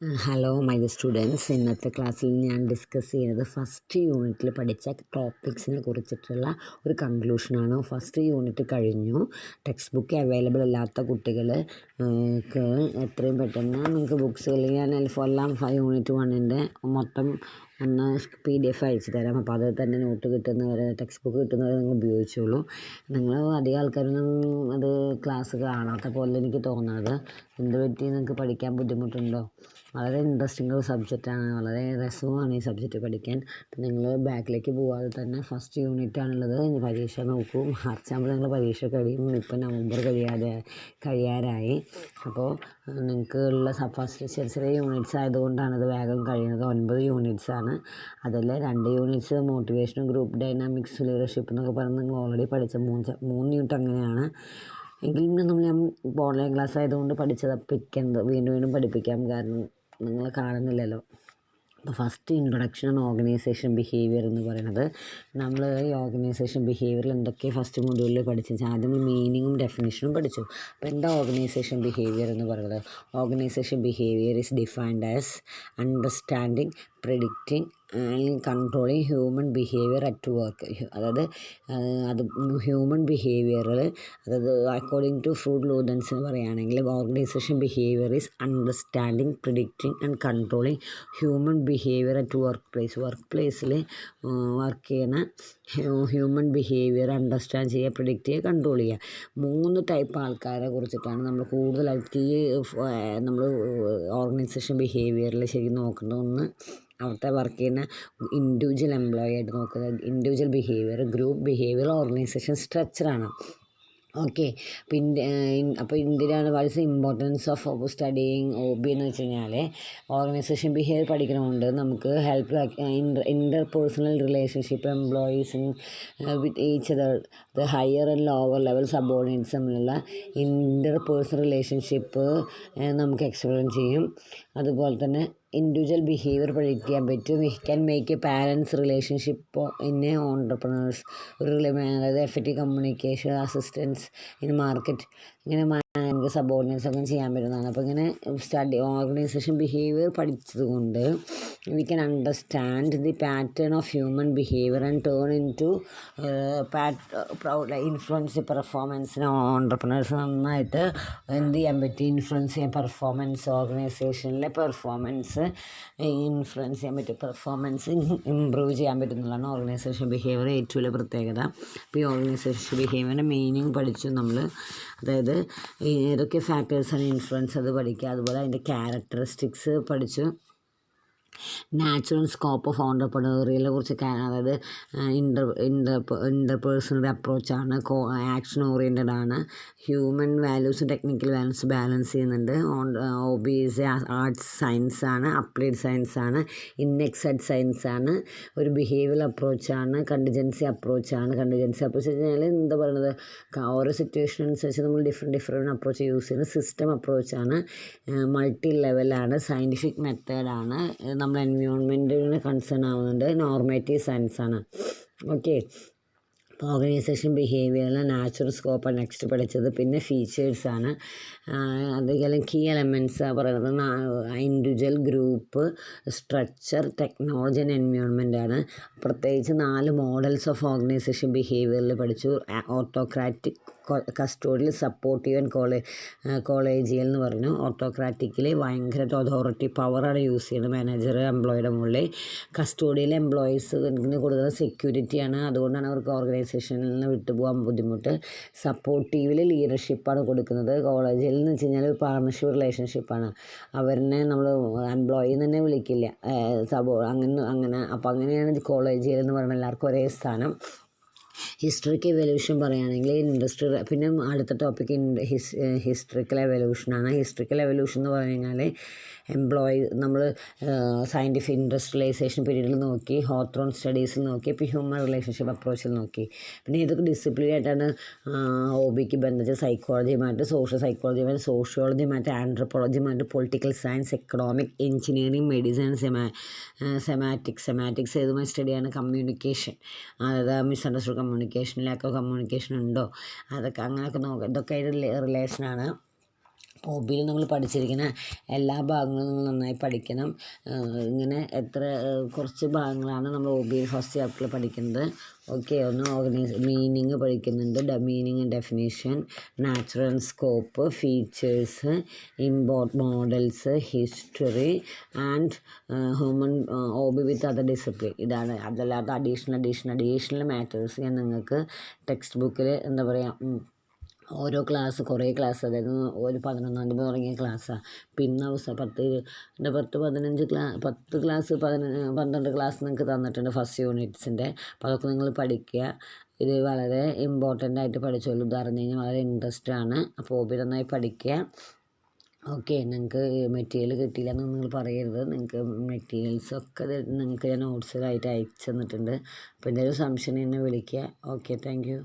Hello my students, ഇന്നത്തെ ക്ലാസ്സിൽ ഞാൻ ഡിസ്കസ് ചെയ്യുന്നത് ഫസ്റ്റ് യൂണിറ്റിൽ പഠിച്ച ടോപ്പിക്സിനെ കുറിച്ചിട്ടുള്ള ഒരു കൺക്ലൂഷനാണ്. ഫസ്റ്റ് യൂണിറ്റ് കഴിഞ്ഞു. ടെക്സ്റ്റ് ബുക്ക് അവൈലബിൾ അല്ലാത്ത കുട്ടികൾ എത്രയും പെട്ടെന്ന് നിങ്ങൾക്ക് ബുക്സ് അല്ലെങ്കിൽ ഞാൻ എല്ലാം യൂണിറ്റ് 1ൻ്റെ മൊത്തം ഒന്ന് PDF അയച്ചു തരാം. അപ്പോൾ അത് തന്നെ നോട്ട് കിട്ടുന്നവരെ ടെക്സ്റ്റ് ബുക്ക് കിട്ടുന്നവരെ നിങ്ങൾ ഉപയോഗിച്ചോളൂ. നിങ്ങൾ അധികം ആൾക്കാരൊന്നും അത് ക്ലാസ് കാണാത്ത പോലെ എനിക്ക് തോന്നുന്നത്. എന്ത് പറ്റി, നിങ്ങൾക്ക് പഠിക്കാൻ ബുദ്ധിമുട്ടുണ്ടോ? വളരെ ഇൻട്രസ്റ്റിംഗ് ഒരു സബ്ജക്റ്റാണ്, വളരെ രസവുമാണ് ഈ സബ്ജക്റ്റ് പഠിക്കാൻ. അപ്പം നിങ്ങൾ ബാക്കിലേക്ക് പോകാതെ തന്നെ ഫസ്റ്റ് യൂണിറ്റാണുള്ളത്. പരീക്ഷ നോക്കൂ. മാർച്ച് ആകുമ്പോൾ നിങ്ങൾ പരീക്ഷ കഴിയും. ഇപ്പം നവംബർ കഴിയാറായി. അപ്പോൾ നിങ്ങൾക്ക് ഉള്ള ഫസ്റ്റ് ചെറിയ ചെറിയ യൂണിറ്റ്സ് ആയതുകൊണ്ടാണ് ഇത് വേഗം കഴിയുന്നത്. 9 യൂണിറ്റ്സാണ്. അതിൽ 2 യൂണിറ്റ്സ് മോട്ടിവേഷനും ഗ്രൂപ്പ് ഡൈനാമിക്സ് ലീഡർഷിപ്പ് എന്നൊക്കെ പറഞ്ഞ് നിങ്ങൾ ഓൾറെഡി പഠിച്ച 3 യൂണിറ്റ് അങ്ങനെയാണ്. എങ്കിലും നമ്മൾ ഓൺലൈൻ ക്ലാസ് ആയതുകൊണ്ട് പഠിക്കുന്നത് വീണ്ടും പഠിപ്പിക്കാം, കാരണം നിങ്ങൾ കാണുന്നില്ലല്ലോ. അപ്പോൾ first introduction and organisation behaviour എന്ന് പറയുന്നത്, നമ്മൾ ഈ ഓർഗനൈസേഷൻ ബിഹേവിയറിൽ എന്തൊക്കെ ഫസ്റ്റ് മൊഡ്യൂളിൽ പഠിച്ചു. ആദ്യം മീനിങ്ങും ഡെഫിനിഷനും പഠിച്ചു. അപ്പോൾ എന്താ ഓർഗനൈസേഷൻ ബിഹേവിയർ എന്ന് പറയുന്നത്? Organisation behaviour is defined as understanding, predicting and controlling human behaviour at work. അതായത് അത് ഹ്യൂമൻ ബിഹേവിയറിൽ, അതായത് അക്കോർഡിംഗ് ടു ഫ്രൂഡ് ലൂഡൻസ് എന്ന് പറയുകയാണെങ്കിൽ organisation behaviour is understanding, predicting and controlling human behaviour at work പ്ലേസിൽ വർക്ക് ചെയ്യുന്ന human behaviour understand ചെയ്യുക, predict ചെയ്യുക, control ചെയ്യുക. 3 ടൈപ്പ് ആൾക്കാരെ കുറിച്ചിട്ടാണ് നമ്മൾ കൂടുതലായിട്ട് ഈ നമ്മൾ ഓർഗനൈസേഷൻ ബിഹേവിയറിൽ ശരിക്കും നോക്കുന്നത്. ഒന്ന്, അവിടുത്തെ വർക്ക് ചെയ്യുന്ന ഇൻഡിവിജ്വൽ എംപ്ലോയി ആയിട്ട് നോക്കുന്നത്, individual behaviour, group behaviour, organisation സ്ട്രക്ചറാണ്. ഓക്കെ. അപ്പോൾ ഇന്ത്യയിലാണ് what is importance of studying OB എന്ന് വെച്ച് കഴിഞ്ഞാൽ, ഓർഗനൈസേഷൻ ബിഹേവിയർ പഠിക്കണമുണ്ട് നമുക്ക് interpersonal relationship employees with each other, higher and lower level subordinates തമ്മിലുള്ള ഇൻ്റർ പേഴ്സണൽ റിലേഷൻഷിപ്പ് നമുക്ക് എക്സ്പ്ലെയിൻ ചെയ്യും. അതുപോലെ തന്നെ ഇൻഡിവിജ്വൽ ബിഹേവിയർ പ്രഡിക്റ്റ് ചെയ്യാൻ പറ്റും. We can make a parents relationship in a entrepreneurs, അതായത് effective communication, assistance in market, ഇങ്ങനെ നമുക്ക് സബോർഡിനേറ്റ്സ് ഒക്കെ ചെയ്യാൻ പറ്റുന്നതാണ്. അപ്പോൾ ഇങ്ങനെ ഓർഗനൈസേഷൻ ബിഹേവിയർ പഠിച്ചത് കൊണ്ട് we can understand the pattern of human behaviour and turn in to influence പെർഫോമൻസിന്. ഓൺടർപ്രണേഴ്സ് നന്നായിട്ട് എന്ത് ചെയ്യാൻ പറ്റും? ഇൻഫ്ലുവൻസ് ചെയ്യാൻ, പെർഫോമൻസ്, ഓർഗനൈസേഷനിലെ പെർഫോമൻസ് ഇൻഫ്ലുവൻസ് ചെയ്യാൻ പറ്റും, പെർഫോമൻസ് ഇമ്പ്രൂവ് ചെയ്യാൻ പറ്റുന്നതാണ് ഓർഗനൈസേഷൻ ബിഹേവിയർ ഏറ്റവും വലിയ പ്രത്യേകത. അപ്പോൾ ഈ ഓർഗനൈസേഷൻ ബിഹേവിയറിൻ്റെ മീനിങ് പഠിച്ചു നമ്മൾ. അതായത് ഏതൊക്കെ ഫാക്ടേഴ്സാണ് ഇൻഫ്ലുവൻസ്, അത് പഠിക്കുക. അതുപോലെ അതിൻ്റെ ക്യാരക്ടറിസ്റ്റിക്സ് പഠിച്ചു. നാച്ചുറൽ സ്കോപ്പ് ഓഫ് ഓൺടർപ്രണറിയലിനെ കുറിച്ച്, അതായത് ഇൻ്റർപേഴ്സണൽ അപ്രോച്ചാണ്, ആക്ഷൻ ഓറിയൻറ്റഡ് ആണ്, ഹ്യൂമൻ വാല്യൂസും ടെക്നിക്കൽ വാല്യൂസ് ബാലൻസ് ചെയ്യുന്നുണ്ട്. OBS ആർട്സ് സയൻസ് ആണ്, അപ്ലൈഡ് സയൻസ് ആണ്, ഇൻഎക്സൈഡ് സയൻസ് ആണ്, ഒരു ബിഹേവിയറൽ അപ്രോച്ചാണ്, കണ്ടിജൻസി അപ്രോച്ചാണ്. കണ്ടിജൻസി അപ്രോച്ച് കഴിഞ്ഞാൽ എന്താ പറയുന്നത്, ഓരോ സിറ്റുവേഷൻ അനുസരിച്ച് നമ്മൾ ഡിഫറെൻറ്റ് അപ്രോച്ച് യൂസ് ചെയ്യുന്നത്. സിസ്റ്റം അപ്രോച്ചാണ്, മൾട്ടി ലെവലാണ്, സയൻറ്റിഫിക് മെത്തേഡാണ്, നമ്മൾ എൻവയോൺമെൻറ്റിന് കൺസേൺ ആവുന്നുണ്ട്, നോർമേറ്റീവ് സയൻസ് ആണ്. ഓക്കെ. അപ്പോൾ ഓർഗനൈസേഷൻ ബിഹേവിയറിൽ നാച്ചുറൽ സ്കോപ്പാണ് നെക്സ്റ്റ് പഠിച്ചത്. പിന്നെ ഫീച്ചേഴ്സാണ്, അതുപോലെ കീ എലമെൻറ്റ്സ് പറയുന്നത് individual, group, structure, technology and environment ആണ്. പ്രത്യേകിച്ച് 4 മോഡൽസ് ഓഫ് ഓർഗനൈസേഷൻ ബിഹേവിയറിൽ പഠിച്ചു. ഓട്ടോക്രാറ്റിക്, കസ്റ്റോഡിയൽ, സപ്പോർട്ടീവ് ആൻഡ് കോളേജിയൽ എന്ന് പറഞ്ഞു. ഓട്ടോക്രാറ്റിക്കിൽ ഭയങ്കര അതോറിറ്റി പവറാണ് യൂസ് ചെയ്യുന്നത് മാനേജർ എംപ്ലോയിയുടെ മുകളിൽ. കസ്റ്റോഡിയൽ എംപ്ലോയീസിന് കൊടുക്കുന്ന സെക്യൂരിറ്റിയാണ്, അതുകൊണ്ടാണ് അവർക്ക് ഓർഗനൈസേഷനിൽ നിന്ന് വിട്ടുപോകാൻ ബുദ്ധിമുട്ട്. സപ്പോർട്ടീവിൽ ലീഡർഷിപ്പാണ് കൊടുക്കുന്നത്. കോളേജിൽ എന്ന് വെച്ച് കഴിഞ്ഞാൽ ഒരു പാർട്ണർഷിപ്പ് റിലേഷൻഷിപ്പാണ്. അവരെ നമ്മൾ എംപ്ലോയി തന്നെ വിളിക്കില്ല, അങ്ങനെ. അപ്പോൾ അങ്ങനെയാണ് കോളേജിൽ എന്ന് പറയുന്നത്, എല്ലാവർക്കും ഒരേ സ്ഥാനം. ഹിസ്റ്ററിക്കൽ എവല്യൂഷൻ പറയുകയാണെങ്കിൽ ഇൻഡസ്ട്രി, പിന്നെ അടുത്ത ടോപ്പിക് ഹിസ്റ്ററിക്കൽ എവല്യൂഷനാണ്. ഹിസ്റ്ററിക്കൽ എവല്യൂഷൻ എന്ന് പറഞ്ഞു കഴിഞ്ഞാൽ നമ്മൾ സയൻറ്റിഫിക് ഇൻഡസ്ട്രിയലൈസേഷൻ പീരീഡിൽ നോക്കി, ഹോത്രോൺ സ്റ്റഡീസിൽ നോക്കി, ഇപ്പോൾ ഹ്യൂമൻ റിലേഷൻഷിപ്പ് അപ്രോച്ചിൽ നോക്കി. പിന്നെ ഏതൊക്കെ ഡിസിപ്ലിനായിട്ടാണ് OBക്ക് ബന്ധിച്ചത്? സൈക്കോളജിയുമായിട്ട്, സോഷ്യൽ സൈക്കോളജിയുമായിട്ട്, സോഷ്യോളജിയുമായിട്ട്, ആൻഡ്രോപോളജിയുമായിട്ട്, political science, economic, engineering, medicine, semantics ഏതുമായി സ്റ്റഡിയാണ്? കമ്മ്യൂണിക്കേഷൻ, അതായത് misunderstood communication, lack of communication ഉണ്ടോ, അതൊക്കെ അങ്ങനെയൊക്കെ നോക്കുക. ഇതൊക്കെ റിലേഷനാണ്. ഹോബിയിൽ നമ്മൾ പഠിച്ചിരിക്കുന്ന എല്ലാ ഭാഗങ്ങളും നിങ്ങൾ നന്നായി പഠിക്കണം. ഇങ്ങനെ കുറച്ച് ഭാഗങ്ങളാണ് നമ്മൾ ഹോബിയിൽ ഫസ്റ്റ് ചാപ്റ്ററിൽ പഠിക്കുന്നത്. ഓക്കെ, ഒന്ന് മീനിങ് പഠിക്കുന്നുണ്ട്, meaning and definition, natural and scope, features, models, history and human hobby with other discipline. ഇതാണ്. അതല്ലാതെ അഡീഷണൽ മാറ്റേഴ്സ് ഞാൻ നിങ്ങൾക്ക് ടെക്സ്റ്റ് ബുക്കിൽ എന്താ പറയുക, ഓരോ കുറേ ക്ലാസ്, അതായത് ഒരു 11-ാം തീയതി തുടങ്ങിയ ക്ലാസ്സാണ്. പിന്നെ അവസാനം 10 ക്ലാസ് 12 ക്ലാസ് നിങ്ങൾക്ക് തന്നിട്ടുണ്ട് ഫസ്റ്റ് യൂണിറ്റ്സിൻ്റെ. അപ്പോൾ അതൊക്കെ നിങ്ങൾ പഠിക്കുക. ഇത് വളരെ ഇമ്പോർട്ടൻ്റ് ആയിട്ട് പഠിച്ചോളൂ. ഇത് അറിഞ്ഞു കഴിഞ്ഞാൽ വളരെ ഇൻട്രസ്റ്റ് ആണ്. അപ്പോൾ ഹോബി നന്നായി പഠിക്കുക. ഓക്കെ, നിങ്ങൾക്ക് മെറ്റീരിയൽ കിട്ടിയില്ല എന്ന് നിങ്ങൾ പറയരുത്. നിങ്ങൾക്ക് മെറ്റീരിയൽസൊക്കെ നിങ്ങൾക്ക് ഞാൻ നോട്ട്സിലായിട്ട് അയച്ചു തന്നിട്ടുണ്ട്. അപ്പോൾ എന്തെങ്കിലും സംശയം എന്നെ വിളിക്കുക. Okay, thank you.